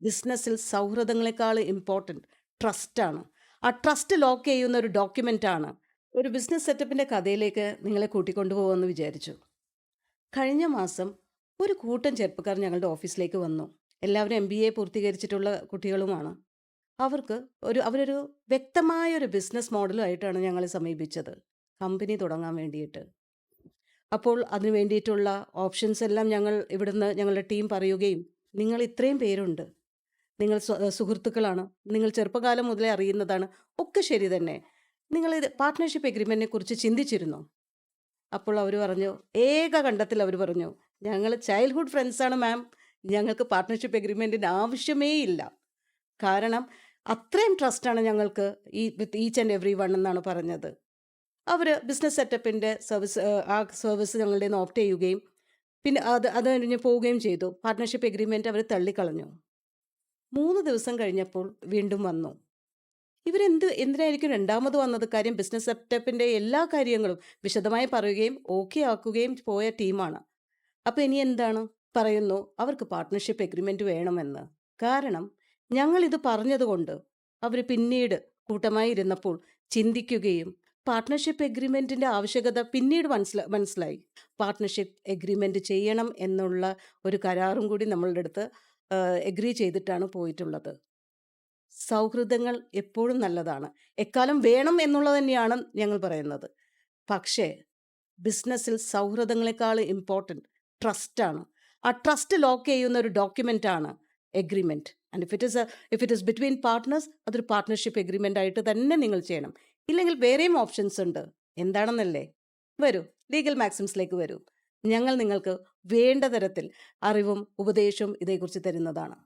ബിസിനസ്സിൽ സൗഹൃദങ്ങളെക്കാൾ ഇമ്പോർട്ടൻറ്റ് ട്രസ്റ്റാണ്. ആ trust lock ചെയ്യുന്ന ഒരു ഡോക്യുമെൻ്റാണ്. ഒരു ബിസിനസ് സെറ്റപ്പിൻ്റെ കഥയിലേക്ക് നിങ്ങളെ കൂട്ടിക്കൊണ്ടുപോകുമെന്ന് വിചാരിച്ചു. കഴിഞ്ഞ മാസം ഒരു കൂട്ടം ചെറുപ്പക്കാർ ഞങ്ങളുടെ ഓഫീസിലേക്ക് വന്നു. എല്ലാവരും MBA പൂർത്തീകരിച്ചിട്ടുള്ള കുട്ടികളുമാണ്. അവരൊരു വ്യക്തമായ ഒരു ബിസിനസ് മോഡലുമായിട്ടാണ് ഞങ്ങളെ സമീപിച്ചത്. കമ്പനി തുടങ്ങാൻ വേണ്ടിയിട്ട്. അപ്പോൾ അതിന് വേണ്ടിയിട്ടുള്ള ഓപ്ഷൻസ് എല്ലാം ഞങ്ങൾ ഇവിടുന്ന് ഞങ്ങളുടെ ടീം പറയുകയും, നിങ്ങൾ ഇത്രയും പേരുണ്ട്, നിങ്ങൾ സുഹൃത്തുക്കളാണ്, നിങ്ങൾ ചെറുപ്പകാലം മുതലേ അറിയുന്നതാണ്, ഒക്കെ ശരി തന്നെ. നിങ്ങൾ ഇത് പാർട്ട്ണർഷിപ്പ് എഗ്രിമെന്റിനെ കുറിച്ച് ചിന്തിച്ചിരുന്നോ? അപ്പോൾ അവർ പറഞ്ഞു, ഏക കണ്ടത്തിൽ അവർ പറഞ്ഞു, ഞങ്ങൾ ചൈൽഡ്ഹുഡ് ഫ്രണ്ട്സാണ് മാം, ഞങ്ങൾക്ക് പാർട്ട്ണർഷിപ്പ് എഗ്രിമെന്റിന്റെ ആവശ്യമേ ഇല്ല. കാരണം അത്രയും ട്രസ്റ്റാണ് ഞങ്ങൾക്ക് with each and every one എന്നാണ് പറഞ്ഞത്. അവർ ബിസിനസ് സെറ്റപ്പിൻ്റെ സർവീസ് ഞങ്ങളുടെ നിന്ന് ഓപ്റ്റ് ചെയ്യുകയും പിന്നെ അത് കഴിഞ്ഞ് പോവുകയും ചെയ്തു. പാർട്ട്ണർഷിപ്പ് എഗ്രിമെൻറ്റ് അവർ തള്ളിക്കളഞ്ഞു. 3 ദിവസം കഴിഞ്ഞപ്പോൾ വീണ്ടും വന്നു. എന്തിനായിരിക്കും രണ്ടാമത് വന്നത്? കാര്യം ബിസിനസ് സെറ്റപ്പിൻ്റെ എല്ലാ കാര്യങ്ങളും വിശദമായി പറയുകയും ഓക്കെ ആക്കുകയും പോയ ടീമാണ്. അപ്പോൾ ഇനി എന്താണ് പറയുന്നു? അവർക്ക് പാർട്ട്ണർഷിപ്പ് എഗ്രിമെൻറ്റ് വേണമെന്ന്. കാരണം ഞങ്ങളിത് പറഞ്ഞതുകൊണ്ട് അവർ പിന്നീട് കൂട്ടമായി ഇരുന്നപ്പോൾ ചിന്തിക്കുകയും പാർട്ട്ണർഷിപ്പ് എഗ്രിമെൻറ്റിൻ്റെ ആവശ്യകത പിന്നീട് മനസ്സിലായി. പാർട്ട്ണർഷിപ്പ് എഗ്രിമെൻറ്റ് ചെയ്യണം എന്നുള്ള ഒരു കരാറും കൂടി നമ്മളുടെ അടുത്ത് എഗ്രി ചെയ്തിട്ടാണ് പോയിട്ടുള്ളത്. സൗഹൃദങ്ങൾ എപ്പോഴും നല്ലതാണ്, എക്കാലം വേണം എന്നുള്ളത് തന്നെയാണ് ഞങ്ങൾ പറയുന്നത്. പക്ഷേ ബിസിനസ്സിൽ സൗഹൃദങ്ങളെക്കാൾ ഇമ്പോർട്ടൻറ്റ് ട്രസ്റ്റാണ്. ആ ട്രസ്റ്റ് ലോക്ക് ചെയ്യുന്ന ഒരു ഡോക്യുമെൻ്റാണ് agreement. And if it is between partners, അതൊരു പാർട്ട്ണർഷിപ്പ് എഗ്രിമെൻ്റ് ആയിട്ട് തന്നെ നിങ്ങൾ ചെയ്യണം. ഇല്ലെങ്കിൽ വേറെയും ഓപ്ഷൻസ് ഉണ്ട്. എന്താണെന്നല്ലേ? വരൂ, ലീഗൽ മാക്സിംസിലേക്ക് വരൂ. ഞങ്ങൾ നിങ്ങൾക്ക് വേണ്ട തരത്തിൽ അറിവും ഉപദേശവും ഇതേക്കുറിച്ച് തരുന്നതാണ്.